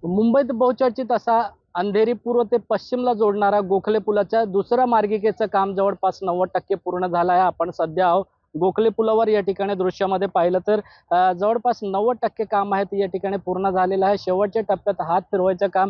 मुंबईत बहुचर्चित असा अंधेरी पूर्व ते पश्चिमला जोडणारा गोखले पुलाच्या दुसऱ्या मार्गिकेचं काम जवळपास 90% पूर्ण झालं आहे। आपण सध्या आहोत गोखले पुलावर। या ठिकाणी दृश्यामध्ये पाहिलं तर जवळपास 90% काम आहे ते या ठिकाणी पूर्ण झालेलं आहे। शेवटच्या टप्प्यात हात फिरवायचं काम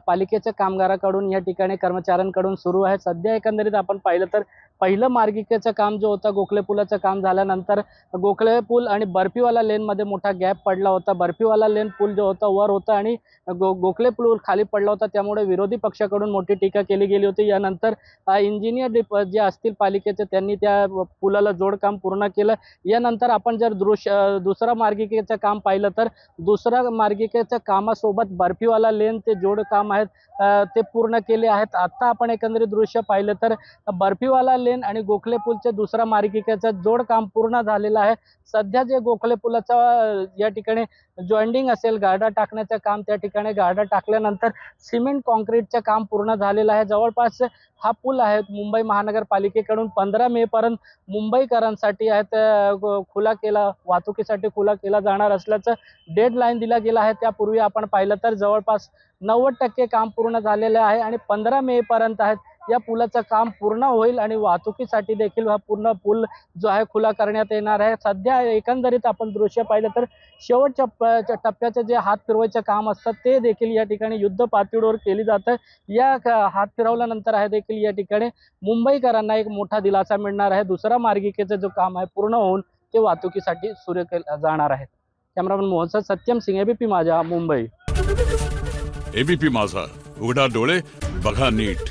पालिकेच्या कामगाराकडून या ठिकाणी कर्मचाऱ्यांकडून सुरू आहे। सध्या एकंदरीत आपण पाहिलं तर पहिलं मार्गिकेचं काम जो होता गोखले पुलाचं काम झाल्यानंतर गोखले पूल आणि बर्फीवाला लेनमध्ये मोठा गॅप पडला होता। बर्फीवाला लेन पूल जो होता वर होता आणि गोखले पूल खाली पडला होता, त्यामुळे विरोधी पक्षाकडून मोठी टीका केली गेली होती। यानंतर इंजिनियर जे असतील पालिकेचे त्यांनी त्या पुलाला जोडकाम पूर्ण केलं। यानंतर आपण जर दुसरा मार्गिकेचं काम पाहिलं तर दुसऱ्या मार्गिकेच्या कामासोबत बर्फीवाला लेन ते जोडकाम आहेत ते पूर्ण केले आहेत। आता आपण एकंदरीत दृश्य पाहिलं तर बर्फीवाला लेन आणि गोखले पूलचे दुसरा मार्गिकेचं जोडकाम पूर्ण झालेलं आहे। सध्या जे गोखले पुलाचा या ठिकाणी जॉइंटिंग असेल, गाडा टाकण्याचं काम त्या ठिकाणी गाडा टाकल्यानंतर सिमेंट कॉन्क्रीटचं काम पूर्ण झालेलं आहे। जवळपास हा पूल आहे मुंबई महानगरपालिकेकडून 15 मे पर्यंत मुंबईकरांसाठी खुला केला, वाहतुकीसाठी खुला केला जाणार असल्याचं डेडलाईन दिला गेला आहे। त्यापूर्वी आपण पाहिलं तर जवळपास 90% काम पूर्ण झालेले आहे आणि 15 मे पर्यंत आहेत या पुलाचं काम पूर्ण होईल आणि वाहतुकीसाठी देखील हा पूर्ण पूल जो आहे खुला करण्यात येणार आहे। सध्या एकंदरीत आपण दृश्य पाहिलं तर शेवटच्या टप्प्याचे जे हात फिरवायचे काम असतात ते देखील या ठिकाणी युद्ध पातळीवर केली जातं। या हात फिरवल्यानंतर आहे देखील या ठिकाणी मुंबईकरांना एक मोठा दिलासा मिळणार आहे। दुसरा मार्गिकेचं जो काम आहे पूर्ण होऊन ते वाहतुकीसाठी सुरू केले जाणार आहे। कॅमेरामन मोहन सत्यम सिंह, एबीपी माझा, मुंबई। एबीपी माझा, उघडा डोळे बघा नीट।